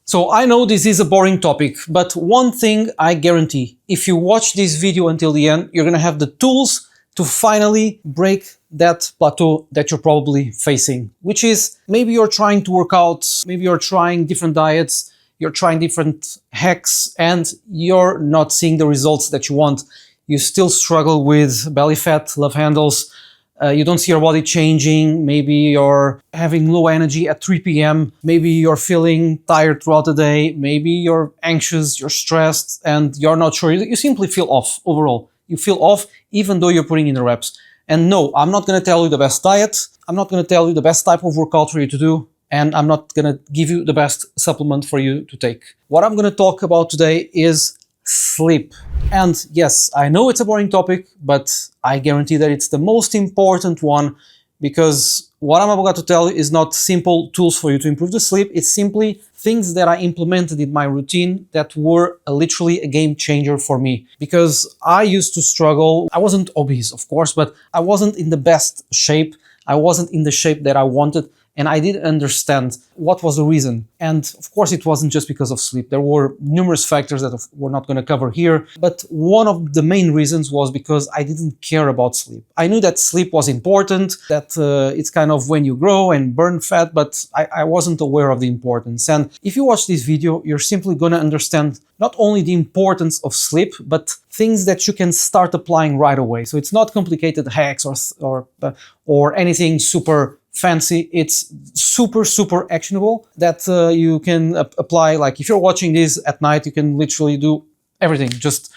So I know this is a boring topic, but one thing I guarantee, if you watch this video until the end, you're gonna have the tools to finally break that plateau that you're probably facing, which is maybe you're trying to work out, maybe you're trying different diets, you're trying different hacks, and you're not seeing the results that you want. You still struggle with belly fat, love handles, you don't see your body changing, maybe you're having low energy at 3 p.m, maybe you're feeling tired throughout the day, maybe you're anxious, you're stressed, and you're not sure. You simply feel off overall. You feel off even though you're putting in the reps. And no, I'm not going to tell you the best diet, I'm not going to tell you the best type of workout for you to do, and I'm not going to give you the best supplement for you to take. What I'm going to talk about today is sleep. And yes, I know it's a boring topic, but I guarantee that it's the most important one, because what I'm about to tell you is not simple tools for you to improve the sleep. It's simply things that I implemented in my routine that were literally a game changer for me. Because I used to struggle. I wasn't obese, of course, but I wasn't in the best shape. I wasn't in the shape that I wanted. And I didn't understand what was the reason. And of course, it wasn't just because of sleep. There were numerous factors that we're not going to cover here. But one of the main reasons was because I didn't care about sleep. I knew that sleep was important, that it's kind of when you grow and burn fat, but I wasn't aware of the importance. And if you watch this video, you're simply going to understand not only the importance of sleep, but things that you can start applying right away. So it's not complicated hacks or anything super fancy. It's super actionable that you can apply. Like if you're watching this at night, you can literally do everything. Just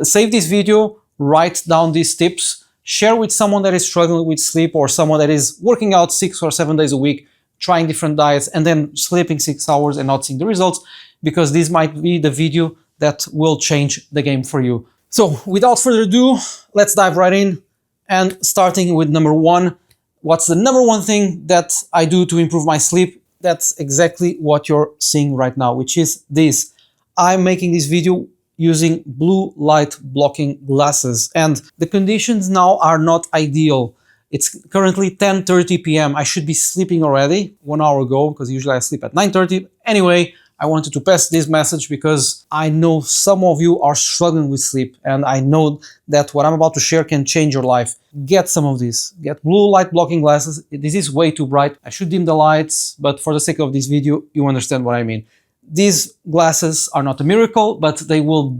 save this video, write down these tips, share with someone that is struggling with sleep, or someone that is working out 6 or 7 days a week, trying different diets, and then sleeping 6 hours and not seeing the results, because this might be the video that will change the game for you. So without further ado, let's dive right in, and starting with number one. What's the number one thing that I do to improve my sleep? That's exactly what you're seeing right now, which is this. I'm making this video using blue light blocking glasses, and the conditions now are not ideal. It's currently 10:30 p.m. I should be sleeping already 1 hour ago, because usually I sleep at 9:30. Anyway, I wanted to pass this message because I know some of you are struggling with sleep, and I know that what I'm about to share can change your life. Get some of this. Get blue light blocking glasses. This is way too bright. I should dim the lights, but for the sake of this video, you understand what I mean. These glasses are not a miracle, but they will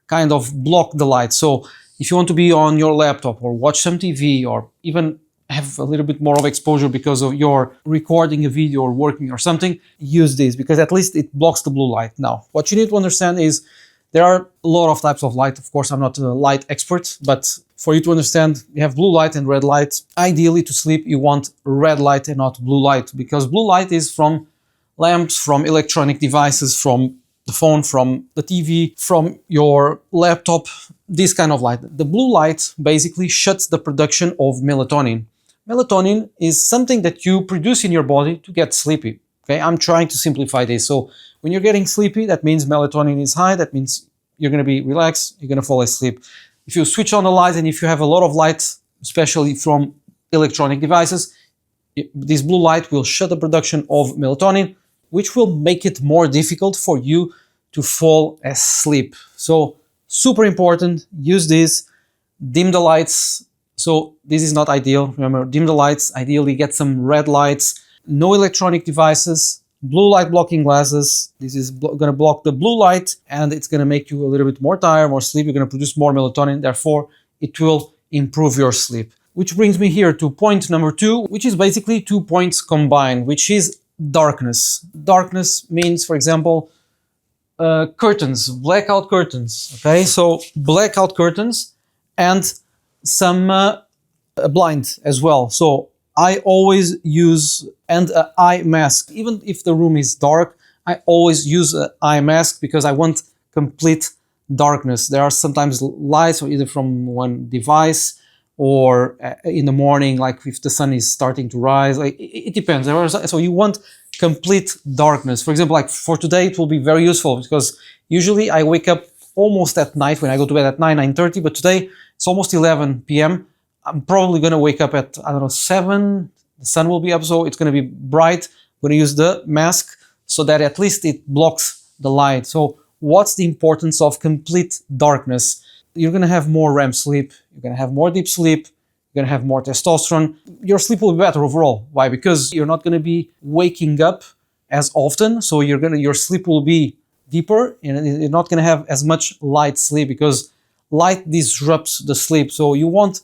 kind of block the light. So if you want to be on your laptop or watch some TV, or even have a little bit more of exposure because of your recording a video or working or something, use this, because at least it blocks the blue light. Now, what you need to understand is there are a lot of types of light. Of course, I'm not a light expert, but for you to understand, you have blue light and red light. Ideally, to sleep, you want red light and not blue light, because blue light is from lamps, from electronic devices, from the phone, from the TV, from your laptop, this kind of light. The blue light basically shuts the production of melatonin. Melatonin is something that you produce in your body to get sleepy. Okay, I'm trying to simplify this. So when you're getting sleepy, that means melatonin is high. That means you're going to be relaxed, you're going to fall asleep. If you switch on the light, and if you have a lot of light, especially from electronic devices, this blue light will shut the production of melatonin, which will make it more difficult for you to fall asleep. So super important, use this, dim the lights. So this is not ideal. Remember, dim the lights, ideally get some red lights, no electronic devices, blue light blocking glasses. This is going to block the blue light, and it's going to make you a little bit more tired, more sleepy. You're going to produce more melatonin. Therefore, it will improve your sleep. Which brings me here to point number two, which is basically 2 points combined, which is darkness. Darkness means, for example, curtains, blackout curtains. Okay, so blackout curtains and some blind as well. So I always use an eye mask. Even if the room is dark, I always use an eye mask, because I want complete darkness. There are sometimes lights, or either from one device, or in the morning, like if the sun is starting to rise. Like it depends. So you want complete darkness. For example, like for today, it will be very useful, because usually I wake up almost at night when I go to bed at 9:30, but today it's almost 11 p.m. I'm probably going to wake up at, I don't know, 7. The sun will be up, so it's going to be bright. I'm going to use the mask so that at least it blocks the light. So what's the importance of complete darkness? You're going to have more REM sleep, you're going to have more deep sleep, you're going to have more testosterone. Your sleep will be better overall. Why? Because you're not going to be waking up as often, so your sleep will be deeper, and you're not going to have as much light sleep because light disrupts the sleep. So you want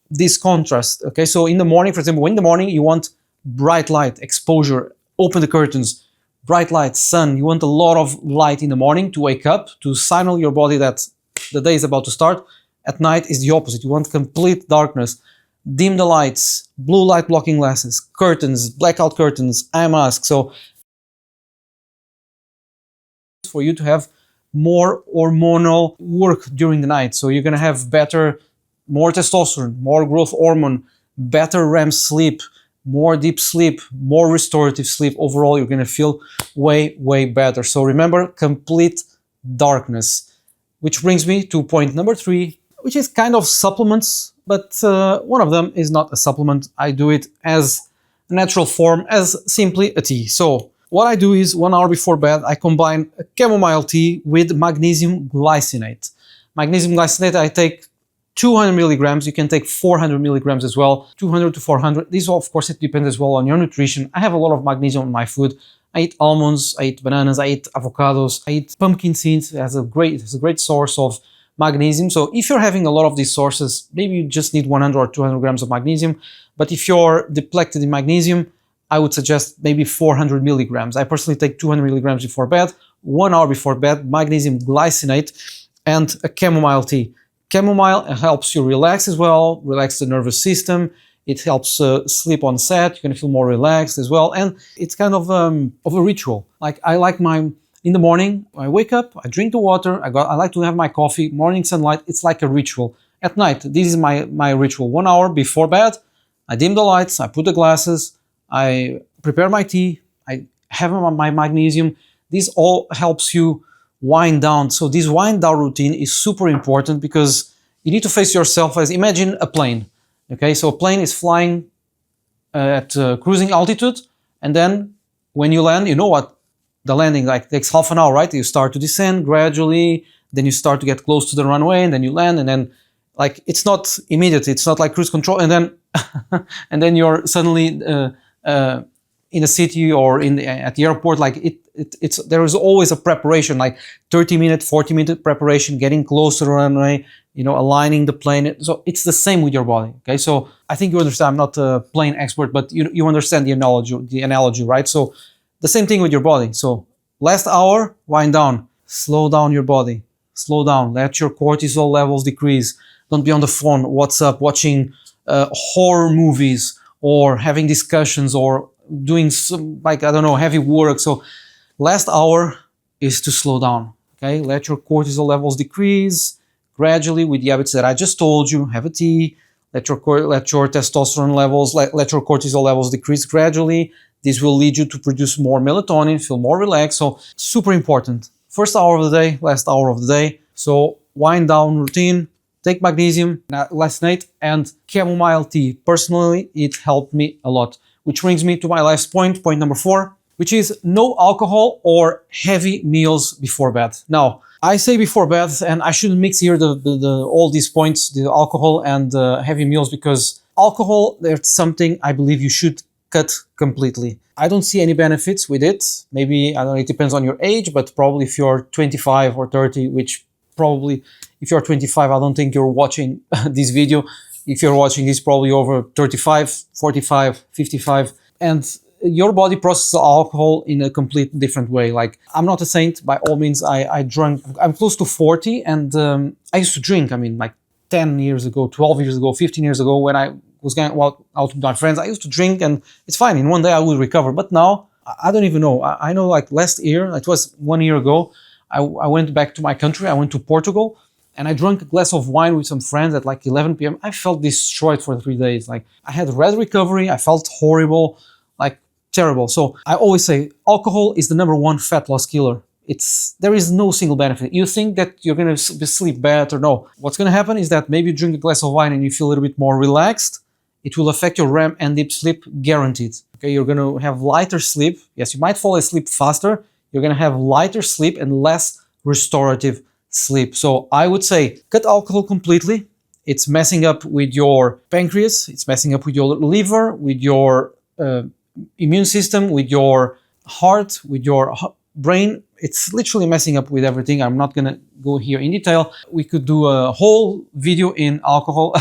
this contrast. Okay, so in the morning, for example, in the morning you want bright light, exposure, open the curtains, bright light, sun. You want a lot of light in the morning to wake up, to signal your body that the day is about to start. At night is the opposite. You want complete darkness. Dim the lights, blue light blocking glasses, curtains, blackout curtains, eye mask. So for you to have more hormonal work during the night. So you're going to have more testosterone, more growth hormone, better REM sleep, more deep sleep, more restorative sleep. Overall, you're going to feel way, way better. So remember, complete darkness. Which brings me to point number 3, which is kind of supplements, but one of them is not a supplement. I do it as a natural form, as simply a tea. So what I do is 1 hour before bed, I combine a chamomile tea with magnesium glycinate. Magnesium glycinate, I take 200 milligrams. You can take 400 milligrams as well, 200 to 400. This, of course, it depends as well on your nutrition. I have a lot of magnesium in my food. I eat almonds, I eat bananas, I eat avocados, I eat pumpkin seeds. It's a great source of magnesium. So if you're having a lot of these sources, maybe you just need 100 or 200 grams of magnesium. But if you're depleted in magnesium, I would suggest maybe 400 milligrams. I personally take 200 milligrams before bed, 1 hour before bed, magnesium glycinate, and a chamomile tea. Chamomile helps you relax as well, relax the nervous system. It helps sleep onset. You're going to feel more relaxed as well. And it's kind of a ritual. Like I like in the morning, I wake up, I drink the water, I like to have my coffee, morning sunlight. It's like a ritual. At night, this is my ritual. 1 hour before bed, I dim the lights, I put the glasses, I prepare my tea, I have my magnesium. This all helps you wind down. So this wind down routine is super important because you need to face yourself as, imagine a plane. Okay, so a plane is flying at cruising altitude, and then when you land, you know what? The landing takes half an hour, right? You start to descend gradually, then you start to get close to the runway, and then you land, and then it's not immediate. It's not like cruise control, and then and then you're suddenly in a city or at the airport. There is always a preparation, like 30-minute, 40-minute preparation, getting close to the runway, aligning the plane. So it's the same with your body. Okay, so I think you understand. I'm not a plane expert, but you understand the analogy, right? So the same thing with your body. So last hour, wind down, slow down your body, slow down, let your cortisol levels decrease. Don't be on the phone, WhatsApp, watching horror movies or having discussions or doing some, heavy work. So last hour is to slow down. Okay, let your cortisol levels decrease gradually with the habits that I just told you. Have a tea, let your testosterone levels, let your cortisol levels decrease gradually. This will lead you to produce more melatonin, feel more relaxed. So super important. First hour of the day, last hour of the day. So wind down routine, take magnesium, glycinate, and chamomile tea. Personally, it helped me a lot. Which brings me to my last point number 4, which is no alcohol or heavy meals before bed. Now, I say before bed, and I shouldn't mix here all these points, the alcohol and heavy meals, because alcohol, that's something I believe you should cut completely. I don't see any benefits with it. Maybe, I don't know, it depends on your age, but probably if you're 25 or 30, which probably if you're 25, I don't think you're watching this video. If you're watching this, probably over 35, 45, 55. And your body processes alcohol in a complete different way. Like, I'm not a saint, by all means. I drank, I'm close to 40, and I used to drink, 10 years ago, 12 years ago, 15 years ago, when I was going out with my friends, I used to drink, and it's fine. In one day I will recover. But now, I don't even know. I know, last year, it was 1 year ago, I went back to my country. I went to Portugal, and I drank a glass of wine with some friends at 11 p.m. I felt destroyed for 3 days. I had red recovery. I felt horrible, terrible. So I always say alcohol is the #1 fat loss killer. There is no single benefit. You think that you're going to sleep better. No. What's going to happen is that maybe you drink a glass of wine and you feel a little bit more relaxed. It will affect your REM and deep sleep, guaranteed. Okay, you're going to have lighter sleep. Yes, you might fall asleep faster. You're going to have lighter sleep and less restorative sleep. So I would say cut alcohol completely. It's messing up with your pancreas. It's messing up with your liver, with your immune system, with your heart, with your brain. It's literally messing up with everything. I'm not going to go here in detail. We could do a whole video in alcohol,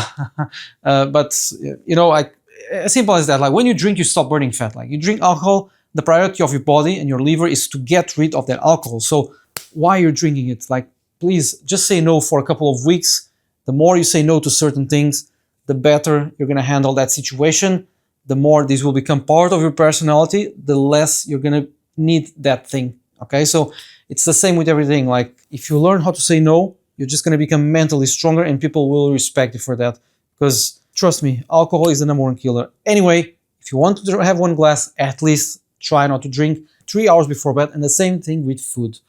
but you know, like as simple as that. Like when you drink, you stop burning fat. Like you drink alcohol, the priority of your body and your liver is to get rid of that alcohol. So why you're drinking it? Like please just say no for a couple of weeks. The more you say no to certain things, the better you're going to handle that situation. The more this will become part of your personality, the less you're going to need that thing. Okay, so it's the same with everything. Like if you learn how to say no, you're just going to become mentally stronger and people will respect you for that. Because trust me, alcohol is the number one killer. Anyway, if you want to have one glass, at least try not to drink 3 hours before bed. And the same thing with food.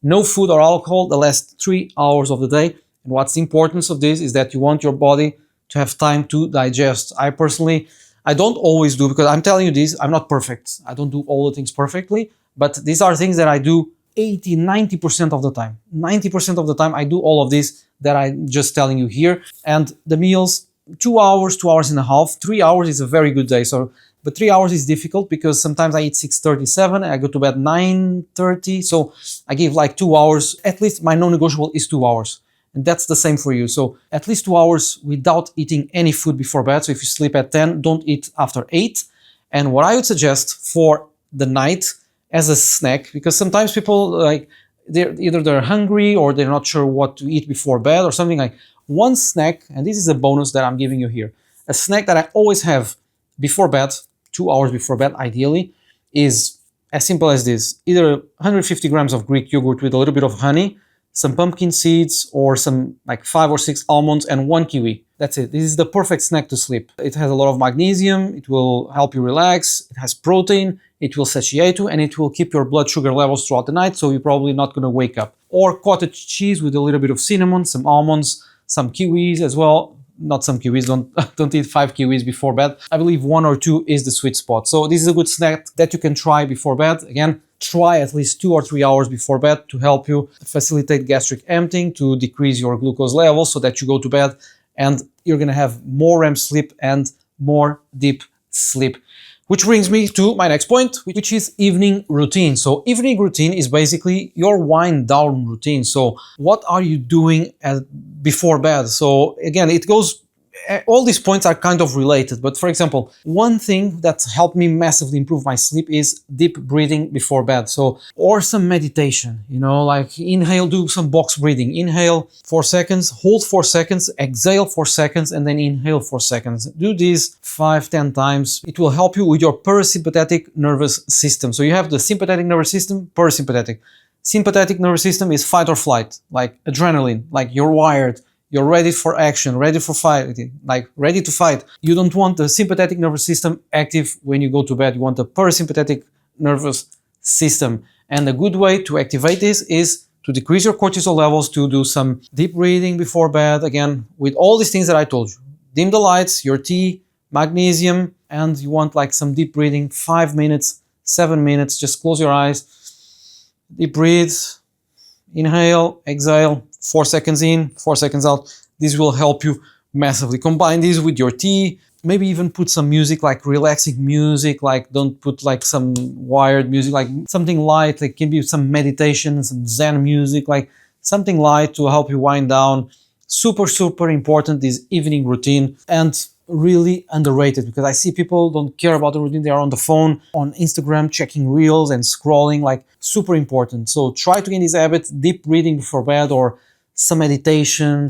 No food or alcohol the last 3 hours of the day. And what's the importance of this is that you want your body to have time to digest. I don't always do, because I'm telling you this, I'm not perfect. I don't do all the things perfectly, but these are things that I do 80, 90% of the time. 90% of the time I do all of this that I'm just telling you here. And the meals, 2 hours, 2 hours and a half, 3 hours is a very good day. So, but 3 hours is difficult because sometimes I eat 6:37, I go to bed 9:30. So I give like 2 hours, at least my non-negotiable is 2 hours. And that's the same for you. So at least 2 hours without eating any food before bed. So if you sleep at 10, don't eat after 8. And what I would suggest for the night as a snack, because sometimes people like they're hungry or they're not sure what to eat before bed or something, like one snack, and this is a bonus that I'm giving you here. A snack that I always have before bed, 2 hours before bed ideally, is as simple as this. Either 150 grams of Greek yogurt with a little bit of honey, some pumpkin seeds, or some like 5 or 6 almonds and 1 kiwi. That's it. This is the perfect snack to sleep. It has a lot of magnesium. It will help you relax. It has protein. It will satiate you and it will keep your blood sugar levels throughout the night. So you're probably not going to wake up. Or cottage cheese with a little bit of cinnamon, some almonds, some kiwis as well. Not some kiwis, don't eat 5 kiwis before bed. I believe 1 or 2 is the sweet spot. So this is a good snack that you can try before bed. Again, try at least 2 or 3 hours before bed to help you facilitate gastric emptying, to decrease your glucose levels so that you go to bed and you're going to have more REM sleep and more deep sleep. Which brings me to my next point, which is evening routine. So evening routine is basically your wind down routine. So what are you doing before bed? So again, it goes, all these points are kind of related. But for example, one thing that helped me massively improve my sleep is deep breathing before bed. So, or some meditation, you know, like inhale, do some box breathing. Inhale 4 seconds, hold 4 seconds, exhale 4 seconds, and then inhale 4 seconds. Do this 5-10 times. It will help you with your parasympathetic nervous system. So you have the sympathetic nervous system, parasympathetic. Sympathetic nervous system is fight or flight, like adrenaline, like you're wired. You're ready for action, ready for fighting, like ready to fight. You don't want the sympathetic nervous system active when you go to bed. You want the parasympathetic nervous system. And a good way to activate this is to decrease your cortisol levels, to do some deep breathing before bed. Again, with all these things that I told you. Dim the lights, your tea, magnesium, and you want like some deep breathing, 5 minutes, 7 minutes. Just close your eyes, deep breathe, inhale, exhale. 4 seconds in, 4 seconds out. This will help you massively. Combine this with your tea. Maybe even put some music, like relaxing music. Like don't put like some wired music, like something light. Like can be some meditation, some Zen music, like something light to help you wind down. Super, super important, this evening routine. And really underrated, because I see people don't care about the routine. They are on the phone, on Instagram, checking reels and scrolling, like super important. So try to gain this habit, deep breathing before bed, or some meditation,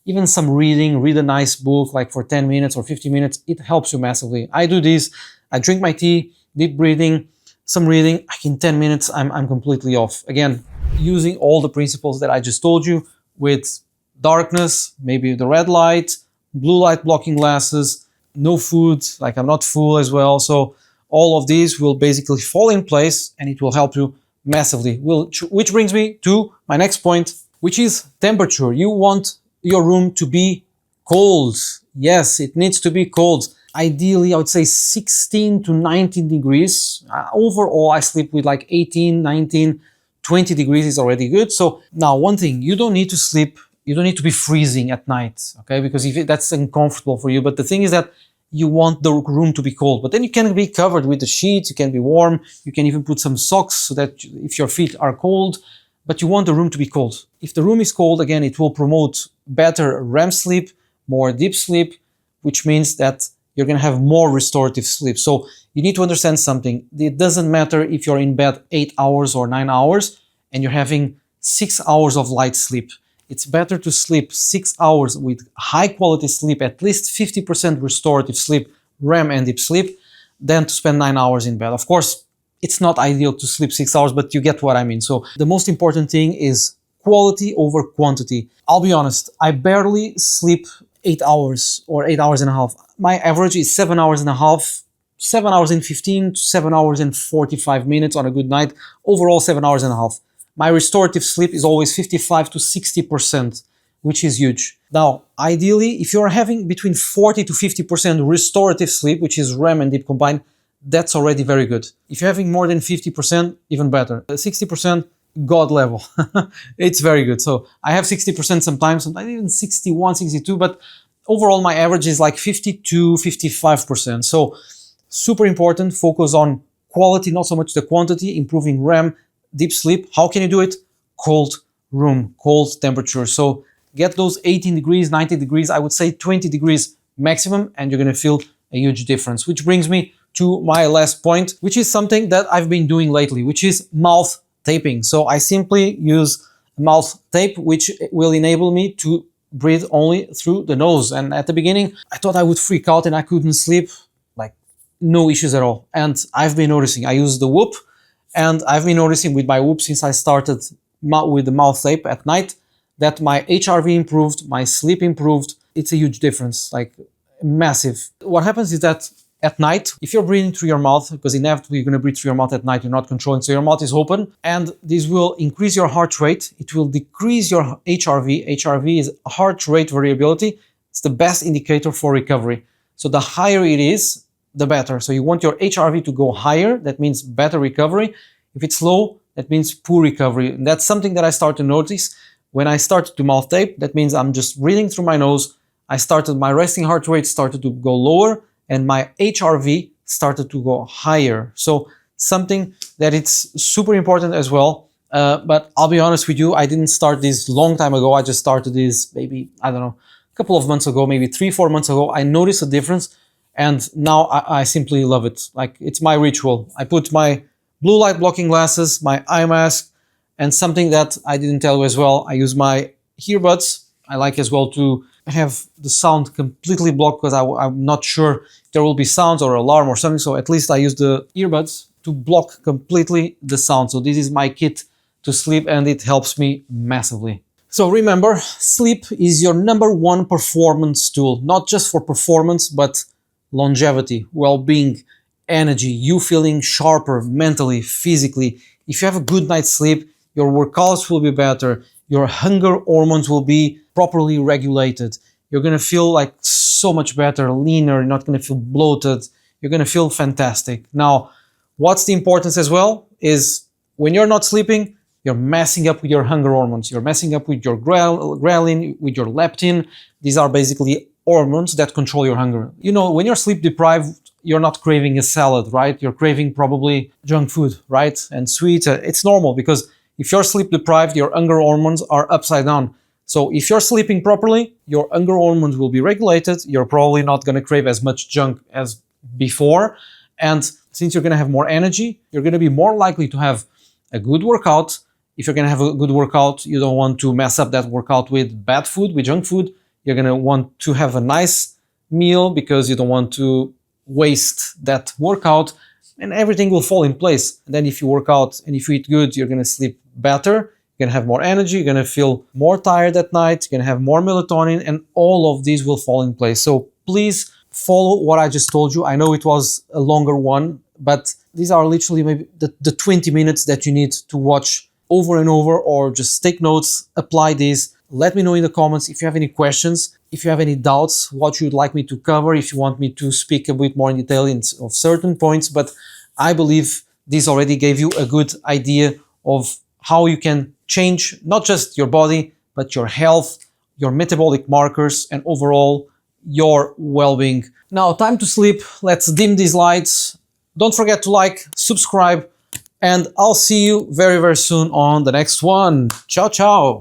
even some reading. Read a nice book like for 10 minutes or 15 minutes. It helps you massively. I do this. I drink my tea, deep breathing, some reading. Like in 10 minutes, I'm completely off. Again, using all the principles that I just told you with darkness, maybe the red light, blue light blocking glasses, no food, like I'm not full as well. So all of these will basically fall in place and it will help you massively. Which brings me to my next point, which is temperature. You want your room to be cold. Yes, it needs to be cold. ideally, I would say 16 to 19 degrees. Overall, I sleep with like 18, 19, 20 degrees is already good. So now one thing, you don't need to sleep, you don't need to be freezing at night, okay? Because that's uncomfortable for you. But the thing is that you want the room to be cold, but then you can be covered with the sheets, you can be warm, you can even put some socks so that if your feet are cold, but you want the room to be cold. If the room is cold, again, it will promote better REM sleep, more deep sleep, which means that you're going to have more restorative sleep. So you need to understand something. It doesn't matter if you're in bed 8 hours or 9 hours and you're having 6 hours of light sleep. It's better to sleep 6 hours with high quality sleep, at least 50% restorative sleep, REM and deep sleep, than to spend 9 hours in bed. Of course, it's not ideal to sleep 6 hours, but you get what I mean. So the most important thing is quality over quantity. I'll be honest, I barely sleep 8 hours or 8 hours and a half. My average is 7 hours and a half, 7 hours and 15 to 7 hours and 45 minutes on a good night. Overall, 7 hours and a half. My restorative sleep is always 55 to 60%, which is huge. Now, ideally, if you're having between 40 to 50% restorative sleep, which is REM and deep combined, that's already very good. If you're having more than 50%, even better. 60%, God level. It's very good. So I have 60% sometimes even 61, 62, but overall my average is like 52, 55%. So super important, focus on quality, not so much the quantity, improving REM, deep sleep. How can you do it? Cold room, cold temperature. So get those 18 degrees, 90 degrees, I would say 20 degrees maximum, and you're going to feel a huge difference. Which brings me to my last point, which is something that I've been doing lately, which is mouth taping. So I simply use mouth tape, which will enable me to breathe only through the nose. And at the beginning, I thought I would freak out and I couldn't sleep, like no issues at all. And I've been noticing, I use the Whoop, and I've been noticing with my Whoop since I started with the mouth tape at night that my HRV improved, my sleep improved. It's a huge difference, like massive. What happens is that at night, if you're breathing through your mouth, because inevitably you're going to breathe through your mouth at night, you're not controlling, so your mouth is open, and this will increase your heart rate. It will decrease your HRV. HRV is heart rate variability. It's the best indicator for recovery. So the higher it is, the better. So you want your HRV to go higher. That means better recovery. If it's low, that means poor recovery. And that's something that I start to notice when I started to mouth tape. That means I'm just breathing through my nose. My resting heart rate started to go lower, and my HRV started to go higher. So something that it's super important as well. But I'll be honest with you, I didn't start this long time ago. I just started this maybe, I don't know, a couple of months ago, maybe 3-4 months ago. I noticed a difference, and now I simply love it. Like, it's my ritual. I put my blue light blocking glasses, my eye mask, and something that I didn't tell you as well, I use my earbuds. I like as well to have the sound completely blocked because I'm not sure if there will be sounds or alarm or something. So at least I use the earbuds to block completely the sound. So this is my kit to sleep, and it helps me massively. So remember, sleep is your #1 performance tool, not just for performance, but longevity, well-being, energy, you feeling sharper mentally, physically. If you have a good night's sleep, your workouts will be better, your hunger hormones will be properly regulated. You're going to feel like so much better, leaner, you're not going to feel bloated, you're going to feel fantastic. Now, what's the importance as well is when you're not sleeping, you're messing up with your hunger hormones. You're messing up with your ghrelin, with your leptin. These are basically hormones that control your hunger. You know, when you're sleep deprived, you're not craving a salad, right? You're craving probably junk food, right? And sweet. It's normal because if you're sleep deprived, your hunger hormones are upside down. So if you're sleeping properly, your hunger hormones will be regulated. You're probably not going to crave as much junk as before. And since you're going to have more energy, you're going to be more likely to have a good workout. If you're going to have a good workout, you don't want to mess up that workout with bad food, with junk food. You're going to want to have a nice meal because you don't want to waste that workout, and everything will fall in place. And then if you work out and if you eat good, you're going to sleep better. You're going to have more energy. You're going to feel more tired at night. You're going to have more melatonin, and all of these will fall in place. So please follow what I just told you. I know it was a longer one, but these are literally maybe the 20 minutes that you need to watch over and over, or just take notes, apply these. Let me know in the comments if you have any questions, if you have any doubts, what you'd like me to cover, if you want me to speak a bit more in detail of certain points. But I believe this already gave you a good idea of how you can change not just your body, but your health, your metabolic markers, and overall your well-being. Now, time to sleep. Let's dim these lights. Don't forget to like, subscribe, and I'll see you very, very soon on the next one. Ciao, ciao.